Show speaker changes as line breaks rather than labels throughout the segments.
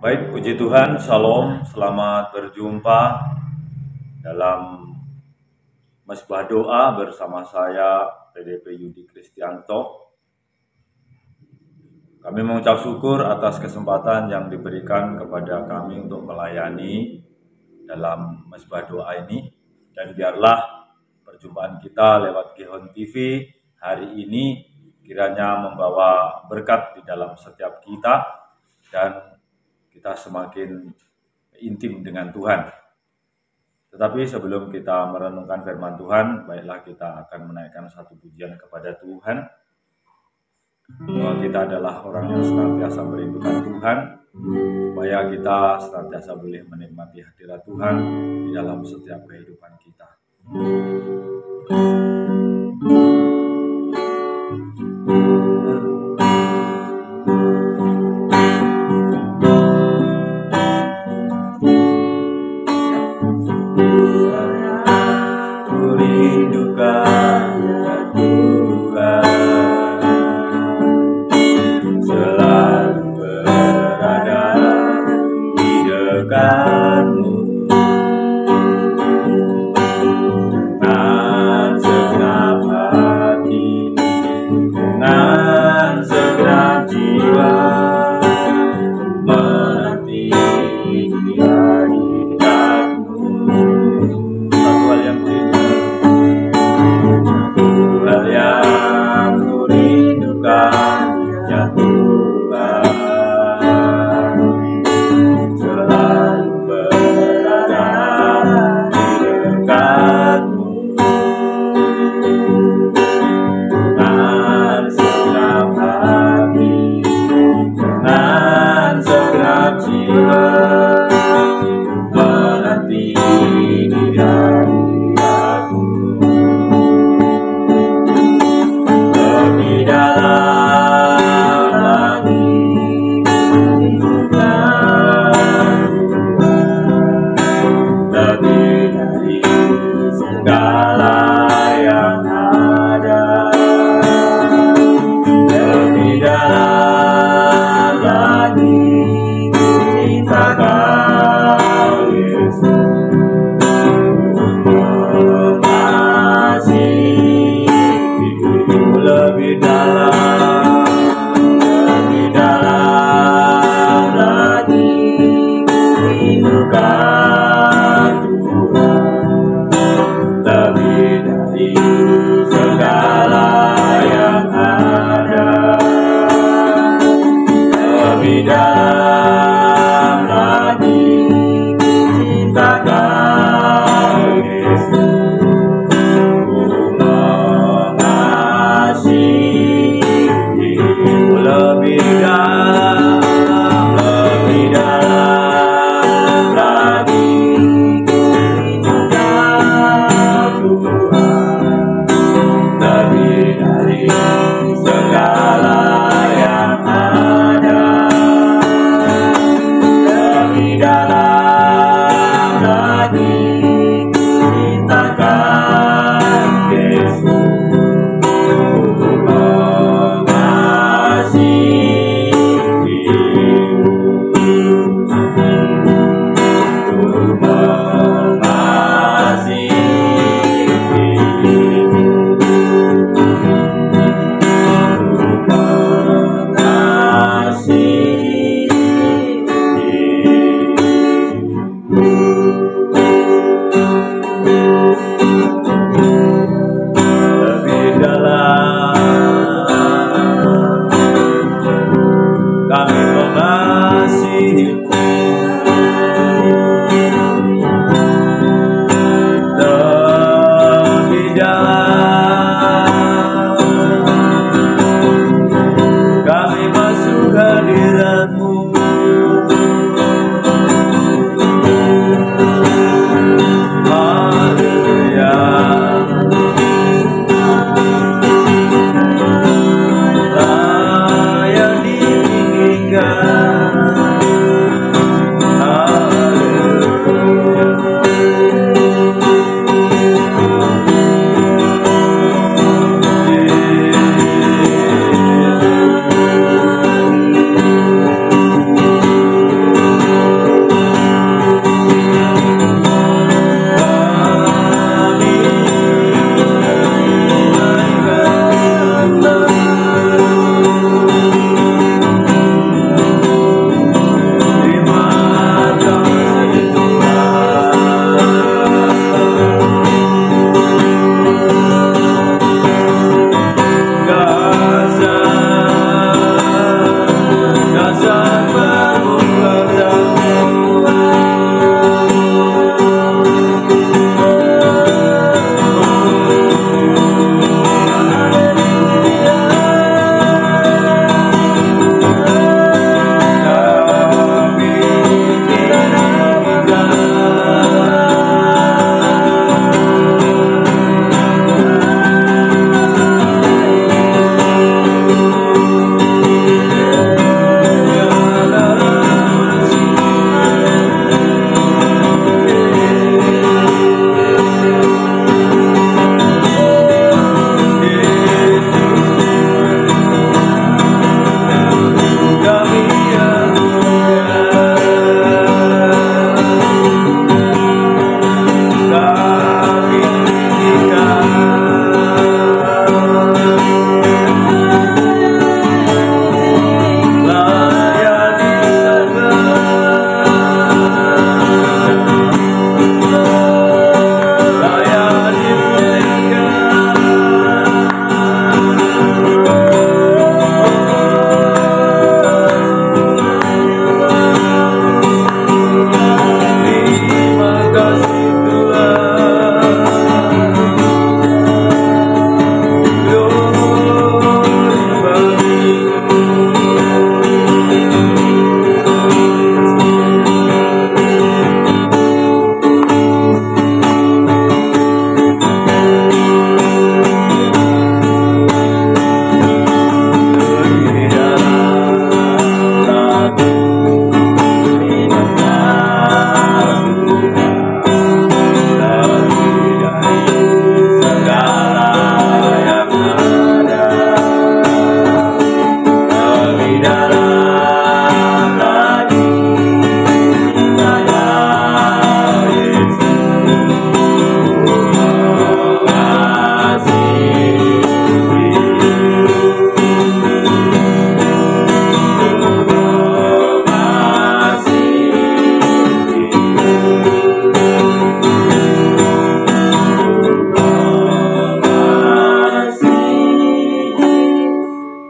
Baik, puji Tuhan, Shalom, selamat berjumpa dalam Mesbah Doa bersama saya, PDP Yudi Kristianto. Kami mengucap syukur atas kesempatan yang diberikan kepada kami untuk melayani dalam Mesbah Doa ini. Dan biarlah perjumpaan kita lewat Gihon TV hari ini kiranya membawa berkat di dalam setiap kita dan kita semakin intim dengan Tuhan. Tetapi sebelum kita merenungkan firman Tuhan, baiklah kita akan menaikkan satu pujian kepada Tuhan. Bahwa kita adalah orang yang senantiasa merindukan Tuhan, supaya kita senantiasa boleh menikmati hadirat Tuhan di dalam setiap kehidupan kita.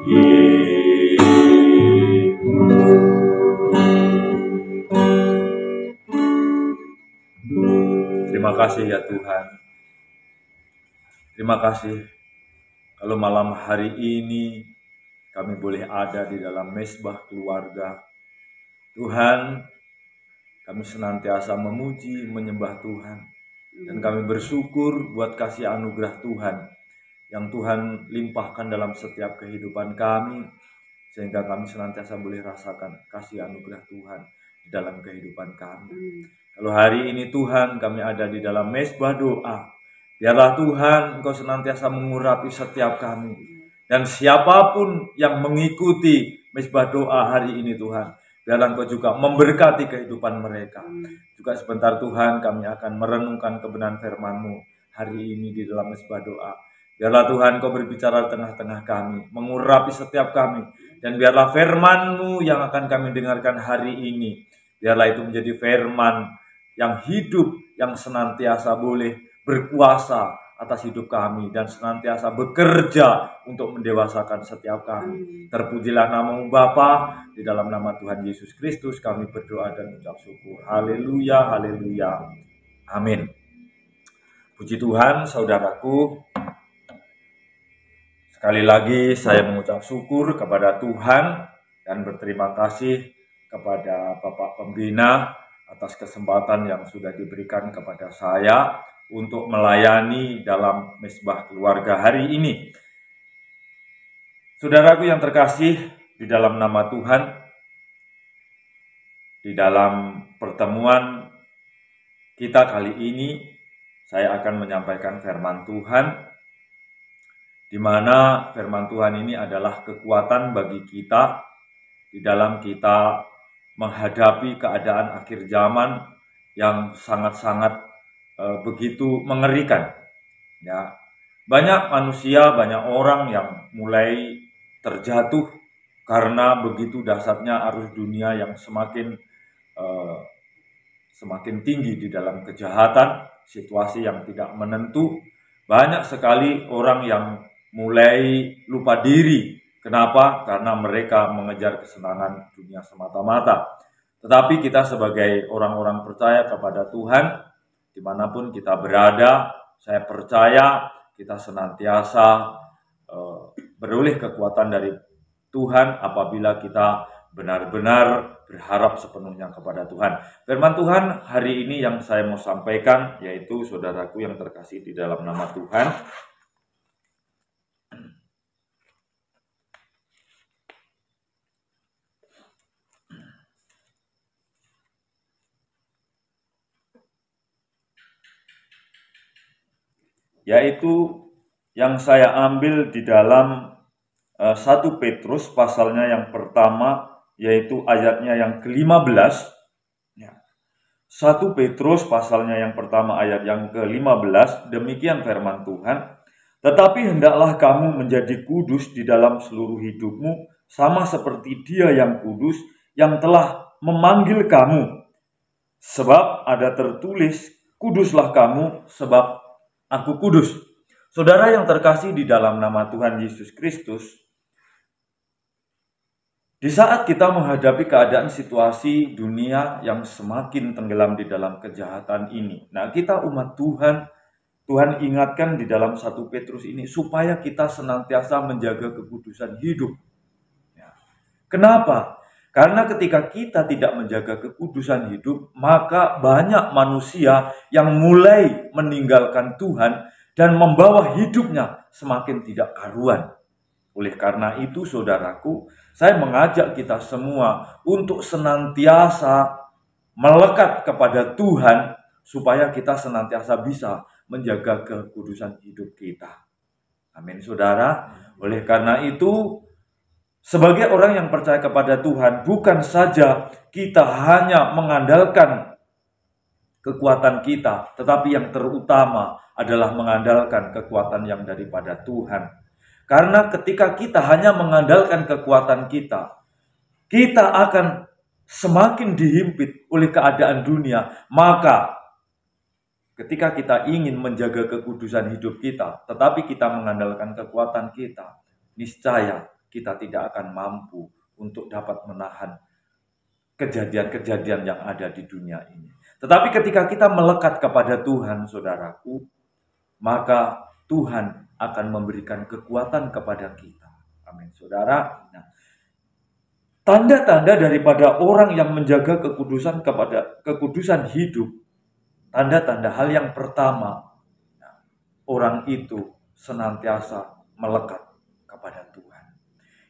Terima kasih ya Tuhan. Terima kasih kalau malam hari ini kami boleh ada di dalam mezbah keluarga. Tuhan, kami senantiasa memuji, menyembah Tuhan. Dan kami bersyukur buat kasih anugerah Tuhan yang Tuhan limpahkan dalam setiap kehidupan kami, sehingga kami senantiasa boleh rasakan kasih anugerah Tuhan di dalam kehidupan kami. Kalau hari ini Tuhan kami ada di dalam mezbah doa, biarlah Tuhan Engkau senantiasa mengurapi setiap kami. Dan siapapun yang mengikuti mezbah doa hari ini Tuhan, biarlah Engkau juga memberkati kehidupan mereka. Juga sebentar Tuhan kami akan merenungkan kebenaran firman-Mu hari ini di dalam mezbah doa. Biarlah Tuhan Engkau berbicara di tengah-tengah kami, mengurapi setiap kami. Dan biarlah firman-Mu yang akan kami dengarkan hari ini, biarlah itu menjadi firman yang hidup, yang senantiasa boleh berkuasa atas hidup kami dan senantiasa bekerja untuk mendewasakan setiap kami. Terpujilah nama-Mu Bapa, di dalam nama Tuhan Yesus Kristus kami berdoa dan mengucap syukur. Haleluya, haleluya. Amin. Puji Tuhan, saudaraku. Sekali lagi saya mengucap syukur kepada Tuhan dan berterima kasih kepada Bapak Pembina atas kesempatan yang sudah diberikan kepada saya untuk melayani dalam mezbah keluarga hari ini. Saudaraku yang terkasih di dalam nama Tuhan, di dalam pertemuan kita kali ini, saya akan menyampaikan firman Tuhan, di mana firman Tuhan ini adalah kekuatan bagi kita di dalam kita menghadapi keadaan akhir zaman yang sangat-sangat begitu mengerikan. Ya, banyak manusia, banyak orang yang mulai terjatuh karena begitu dahsyatnya arus dunia yang semakin tinggi di dalam kejahatan, situasi yang tidak menentu. Banyak sekali orang yang mulai lupa diri. Kenapa? Karena mereka mengejar kesenangan dunia semata-mata. Tetapi kita sebagai orang-orang percaya kepada Tuhan, dimanapun kita berada, saya percaya kita senantiasa beroleh kekuatan dari Tuhan apabila kita benar-benar berharap sepenuhnya kepada Tuhan. Firman Tuhan hari ini yang saya mau sampaikan, yaitu saudaraku yang terkasih di dalam nama Tuhan, yaitu yang saya ambil di dalam 1 Petrus pasalnya yang pertama, yaitu ayatnya yang ke-15. 1 Petrus pasalnya yang pertama ayat yang ke-15, demikian firman Tuhan, tetapi hendaklah kamu menjadi kudus di dalam seluruh hidupmu, sama seperti Dia yang kudus, yang telah memanggil kamu. Sebab ada tertulis, kuduslah kamu sebab Aku kudus. Saudara yang terkasih di dalam nama Tuhan Yesus Kristus, di saat kita menghadapi keadaan situasi dunia yang semakin tenggelam di dalam kejahatan ini, nah kita umat Tuhan, Tuhan ingatkan di dalam 1 Petrus ini supaya kita senantiasa menjaga kekudusan hidup. Kenapa? Karena ketika kita tidak menjaga kekudusan hidup, maka banyak manusia yang mulai meninggalkan Tuhan dan membawa hidupnya semakin tidak karuan. Oleh karena itu, saudaraku, saya mengajak kita semua untuk senantiasa melekat kepada Tuhan supaya kita senantiasa bisa menjaga kekudusan hidup kita. Amin, saudara. Oleh karena itu, sebagai orang yang percaya kepada Tuhan, bukan saja kita hanya mengandalkan kekuatan kita, tetapi yang terutama adalah mengandalkan kekuatan yang daripada Tuhan. Karena ketika kita hanya mengandalkan kekuatan kita, kita akan semakin dihimpit oleh keadaan dunia. Maka ketika kita ingin menjaga kekudusan hidup kita, tetapi kita mengandalkan kekuatan kita, niscaya kita tidak akan mampu untuk dapat menahan kejadian-kejadian yang ada di dunia ini. Tetapi ketika kita melekat kepada Tuhan, saudaraku, maka Tuhan akan memberikan kekuatan kepada kita. Amin, saudara. Nah, tanda-tanda daripada orang yang menjaga kekudusan hidup, tanda-tanda hal yang pertama, orang itu senantiasa melekat kepada Tuhan.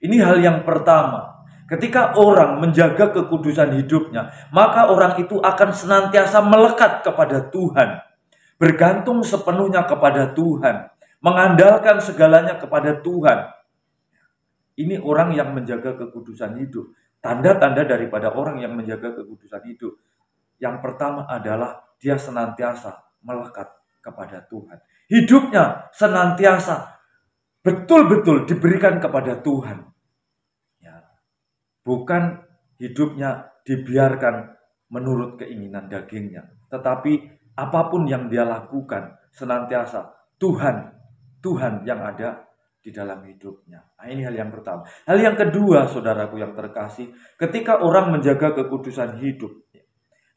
Ini hal yang pertama. Ketika orang menjaga kekudusan hidupnya, maka orang itu akan senantiasa melekat kepada Tuhan, bergantung sepenuhnya kepada Tuhan, mengandalkan segalanya kepada Tuhan. Ini orang yang menjaga kekudusan hidup. Tanda-tanda daripada orang yang menjaga kekudusan hidup. Yang pertama adalah dia senantiasa melekat kepada Tuhan. Hidupnya senantiasa betul-betul diberikan kepada Tuhan. Bukan hidupnya dibiarkan menurut keinginan dagingnya. Tetapi apapun yang dia lakukan senantiasa Tuhan yang ada di dalam hidupnya. Nah, ini hal yang pertama. Hal yang kedua, saudaraku yang terkasih, ketika orang menjaga kekudusan hidup.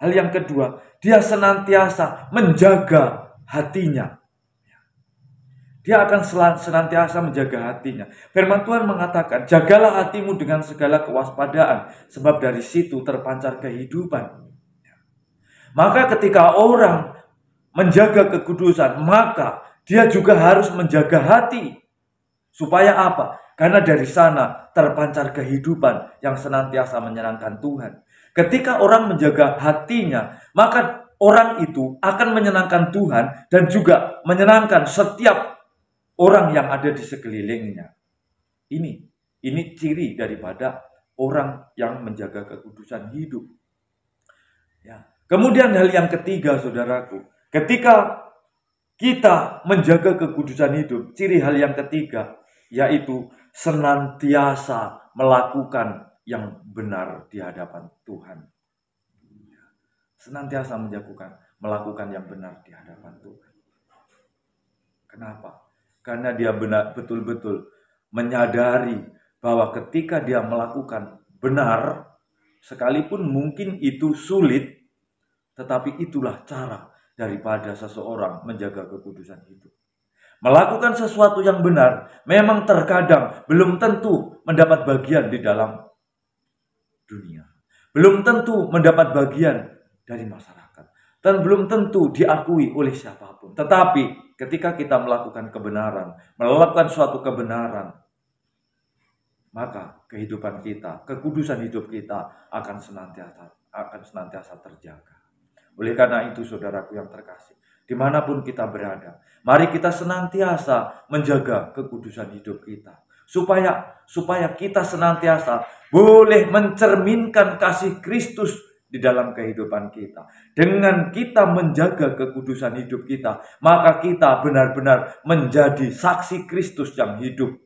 Hal yang kedua, dia senantiasa menjaga hatinya. Dia akan senantiasa menjaga hatinya. Firman Tuhan mengatakan, jagalah hatimu dengan segala kewaspadaan, sebab dari situ terpancar kehidupan. Maka ketika orang menjaga kekudusan, maka dia juga harus menjaga hati. Supaya apa? Karena dari sana terpancar kehidupan yang senantiasa menyenangkan Tuhan. Ketika orang menjaga hatinya, maka orang itu akan menyenangkan Tuhan dan juga menyenangkan setiap orang yang ada di sekelilingnya. Ini ciri daripada orang yang menjaga kekudusan hidup. Ya. Kemudian hal yang ketiga, saudaraku, ketika kita menjaga kekudusan hidup, ciri hal yang ketiga yaitu senantiasa melakukan yang benar di hadapan Tuhan. Senantiasa melakukan yang benar di hadapan Tuhan. Kenapa? Karena dia betul-betul menyadari bahwa ketika dia melakukan benar, sekalipun mungkin itu sulit, tetapi itulah cara daripada seseorang menjaga kekudusan hidup. Melakukan sesuatu yang benar memang terkadang belum tentu mendapat bagian di dalam dunia. Belum tentu mendapat bagian dari masyarakat. Dan belum tentu diakui oleh siapapun. Tetapi ketika kita melakukan kebenaran, melakukan suatu kebenaran, maka kehidupan kita, kekudusan hidup kita akan senantiasa terjaga. Oleh karena itu, saudaraku yang terkasih, dimanapun kita berada, mari kita senantiasa menjaga kekudusan hidup kita. Supaya kita senantiasa boleh mencerminkan kasih Kristus di dalam kehidupan kita. Dengan kita menjaga kekudusan hidup kita, maka kita benar-benar menjadi saksi Kristus yang hidup.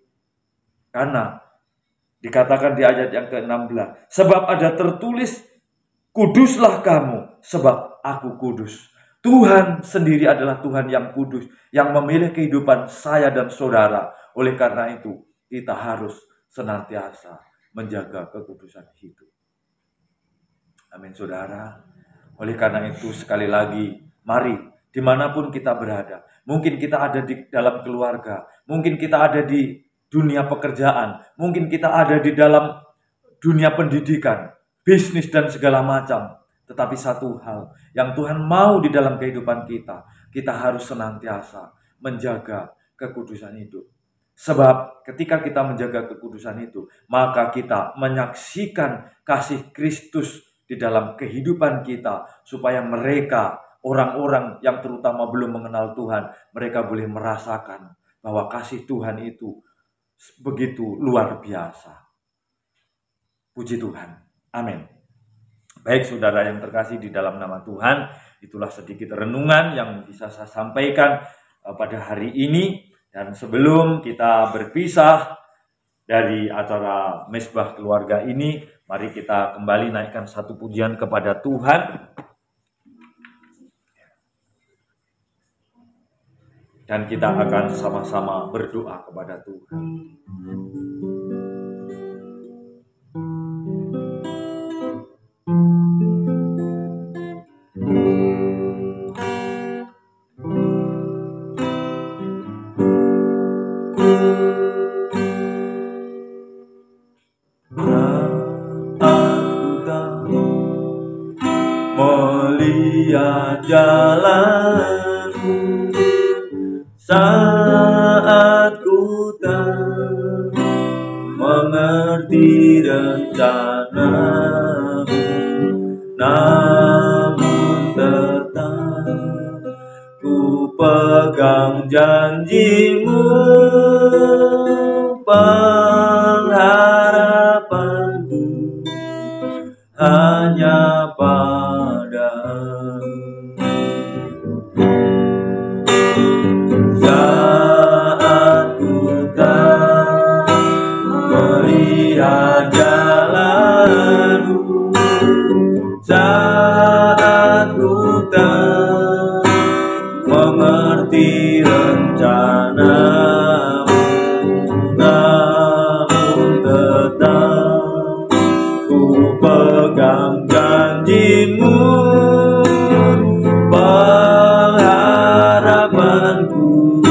Karena dikatakan di ayat yang ke-16, sebab ada tertulis, kuduslah kamu, sebab aku kudus. Tuhan sendiri adalah Tuhan yang kudus, yang memilih kehidupan saya dan saudara. Oleh karena itu, kita harus senantiasa menjaga kekudusan hidup. Amin, saudara. Oleh karena itu, sekali lagi, mari dimanapun kita berada. Mungkin kita ada di dalam keluarga, mungkin kita ada di dunia pekerjaan, mungkin kita ada di dalam dunia pendidikan, bisnis dan segala macam. Tetapi satu hal yang Tuhan mau di dalam kehidupan kita harus senantiasa menjaga kekudusan hidup. Sebab ketika kita menjaga kekudusan itu, maka kita menyaksikan kasih Kristus di dalam kehidupan kita, supaya mereka, orang-orang yang terutama belum mengenal Tuhan, mereka boleh merasakan bahwa kasih Tuhan itu begitu luar biasa. Puji Tuhan. Amin. Baik, saudara yang terkasih di dalam nama Tuhan, itulah sedikit renungan yang bisa saya sampaikan pada hari ini. Dan sebelum kita berpisah dari acara Mezbah Keluarga ini, mari kita kembali naikkan satu pujian kepada Tuhan. Dan kita akan sama-sama berdoa kepada Tuhan. melihat jalanmu saat ku tak mengerti rencanamu, namun tetap ku pegang janjimu. Pengharapanku hanya padamu. Saat ku tak melihat jalanmu, saat ku tak mengerti rencanamu, namun tetap ku pegang janjimu. Pengharapanku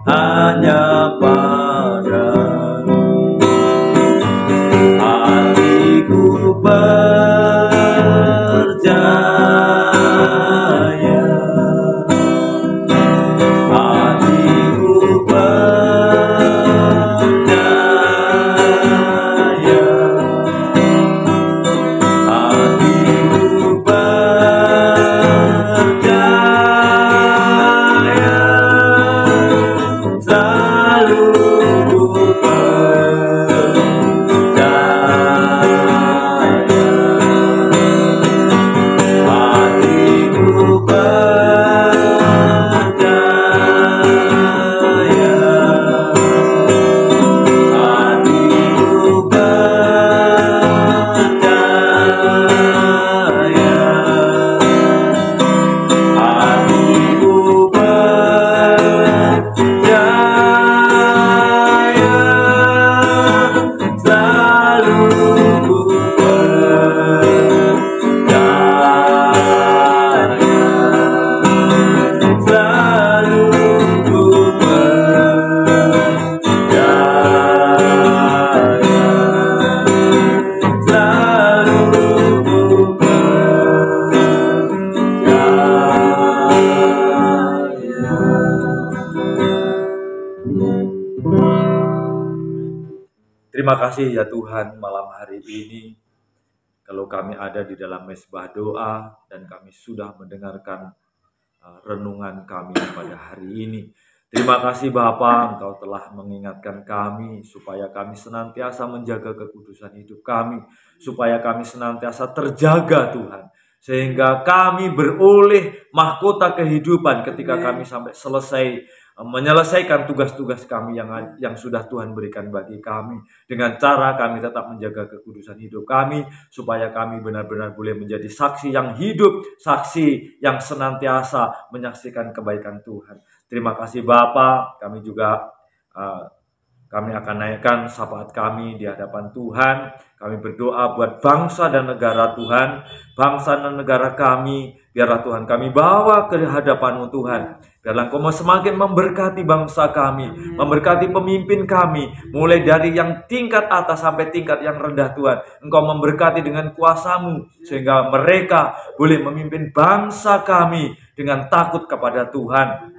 hanya padamu. Hatiku percaya, hatiku percaya, hatiku percaya, selalu ku Terima kasih ya Tuhan, malam hari ini kalau kami ada di dalam mezbah doa dan kami sudah mendengarkan renungan kami pada hari ini. Terima kasih Bapa, Engkau telah mengingatkan kami supaya kami senantiasa menjaga kekudusan hidup kami, supaya kami senantiasa terjaga Tuhan, sehingga kami beroleh mahkota kehidupan ketika kami sampai selesai menyelesaikan tugas-tugas kami yang sudah Tuhan berikan bagi kami, dengan cara kami tetap menjaga kekudusan hidup kami, supaya kami benar-benar boleh menjadi saksi yang hidup, saksi yang senantiasa menyaksikan kebaikan Tuhan. Terima kasih Bapa, kami juga kami akan naikkan syafaat kami di hadapan Tuhan. Kami berdoa buat bangsa dan negara Tuhan, bangsa dan negara kami. Biarlah Tuhan kami bawa ke hadapan-Mu Tuhan. Biarlah Engkau semakin memberkati bangsa kami, memberkati pemimpin kami, mulai dari yang tingkat atas sampai tingkat yang rendah Tuhan. Engkau memberkati dengan kuasa-Mu, sehingga mereka boleh memimpin bangsa kami dengan takut kepada Tuhan.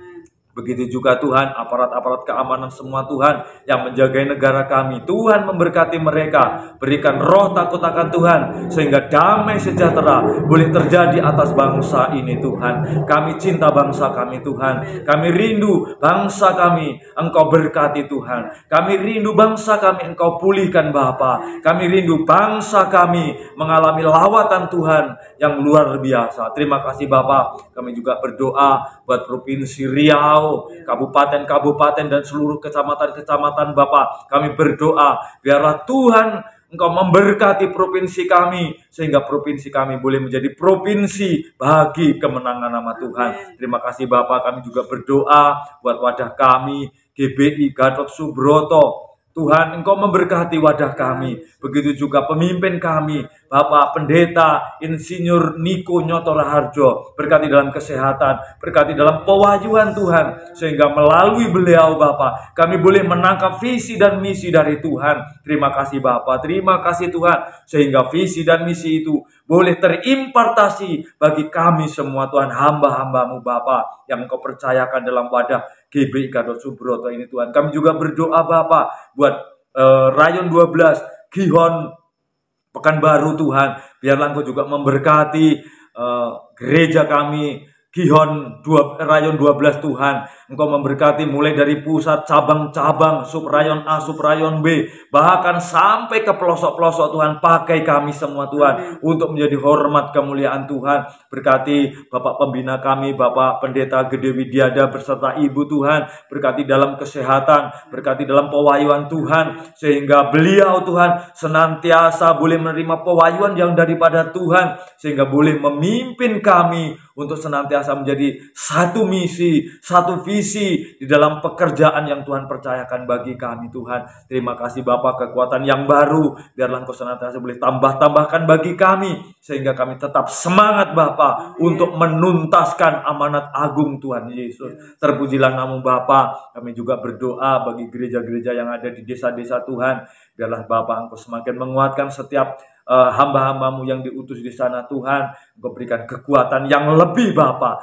Begitu juga Tuhan, aparat-aparat keamanan semua Tuhan yang menjagai negara kami. Tuhan memberkati mereka, berikan roh takut akan Tuhan, sehingga damai sejahtera boleh terjadi atas bangsa ini Tuhan. Kami cinta bangsa kami Tuhan, kami rindu bangsa kami Engkau berkati Tuhan. Kami rindu bangsa kami Engkau pulihkan Bapa. Kami rindu bangsa kami mengalami lawatan Tuhan yang luar biasa. Terima kasih Bapa. Kami juga berdoa buat Provinsi Riau, kabupaten-kabupaten dan seluruh kecamatan-kecamatan Bapa. Kami berdoa biarlah Tuhan Engkau memberkati provinsi kami, sehingga provinsi kami boleh menjadi provinsi bagi kemenangan nama Tuhan. Terima kasih Bapa. Kami juga berdoa buat wadah kami GBI Gatot Subroto. Tuhan Engkau memberkati wadah kami. Begitu juga pemimpin kami, Bapak Pendeta Insinyur Niko Nyoto Raharjo. Berkati dalam kesehatan, berkati dalam pewahyuan Tuhan, sehingga melalui beliau Bapak kami boleh menangkap visi dan misi dari Tuhan. Terima kasih Bapak, terima kasih Tuhan, sehingga visi dan misi itu boleh terimpartasi bagi kami semua Tuhan, hamba-hambamu Bapa yang Engkau percayakan dalam wadah GBI Gatot Subroto ini Tuhan. Kami juga berdoa Bapa buat Rayon 12 Gihon Pekanbaru Tuhan, biarlah Engkau juga memberkati gereja kami Gihon Rayon 12 Tuhan. Engkau memberkati mulai dari pusat, cabang-cabang, subrayon A, subrayon B, bahkan sampai ke pelosok-pelosok Tuhan. Pakai kami semua Tuhan untuk menjadi hormat kemuliaan Tuhan. Berkati Bapak Pembina kami, Bapak Pendeta Gede Widiada beserta Ibu Tuhan. Berkati dalam kesehatan, berkati dalam pewahyuan Tuhan, sehingga beliau Tuhan senantiasa boleh menerima pewahyuan yang daripada Tuhan, sehingga boleh memimpin kami untuk senantiasa menjadi satu misi, satu visi di dalam pekerjaan yang Tuhan percayakan bagi kami Tuhan. Terima kasih Bapa, kekuatan yang baru biarlah Engkau senantiasa boleh tambahkan bagi kami, sehingga kami tetap semangat Bapa untuk menuntaskan amanat agung Tuhan Yesus. Terpujilah nama Bapa. Kami juga berdoa bagi gereja-gereja yang ada di desa-desa Tuhan. Biarlah Bapa Engkau semakin menguatkan setiap hamba-hambamu yang diutus di sana Tuhan. Engkau berikan kekuatan yang lebih Bapa.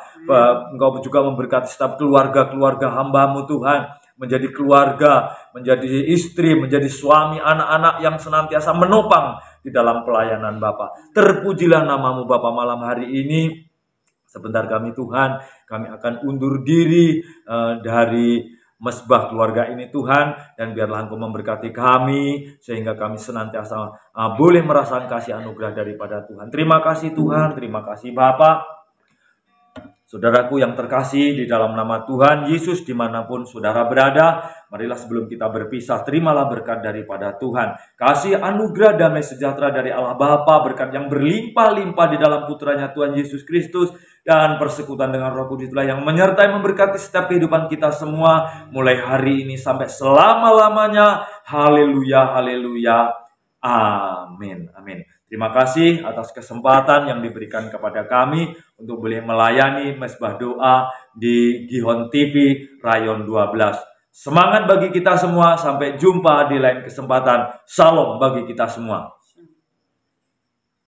Engkau juga memberkati setiap keluarga-keluarga hambamu Tuhan, menjadi keluarga, menjadi istri, menjadi suami, anak-anak yang senantiasa menopang di dalam pelayanan Bapa. Terpujilah namamu Bapa malam hari ini. Sebentar kami Tuhan, kami akan undur diri dari mesbah keluarga ini Tuhan, dan biarlah Engkau memberkati kami sehingga kami senantiasa boleh merasakan kasih anugerah daripada Tuhan. Terima kasih Tuhan, terima kasih Bapa. Saudaraku yang terkasih di dalam nama Tuhan Yesus, dimanapun saudara berada, marilah sebelum kita berpisah, terimalah berkat daripada Tuhan. Kasih anugerah damai sejahtera dari Allah Bapa, berkat yang berlimpah-limpah di dalam putranya Tuhan Yesus Kristus, dan persekutuan dengan Roh Kudus yang menyertai memberkati setiap kehidupan kita semua, mulai hari ini sampai selama-lamanya. Haleluya, haleluya, amin, amin. Terima kasih atas kesempatan yang diberikan kepada kami untuk boleh melayani mesbah doa di Gihon TV Rayon 12. Semangat bagi kita semua, sampai jumpa di lain kesempatan. Shalom bagi kita semua.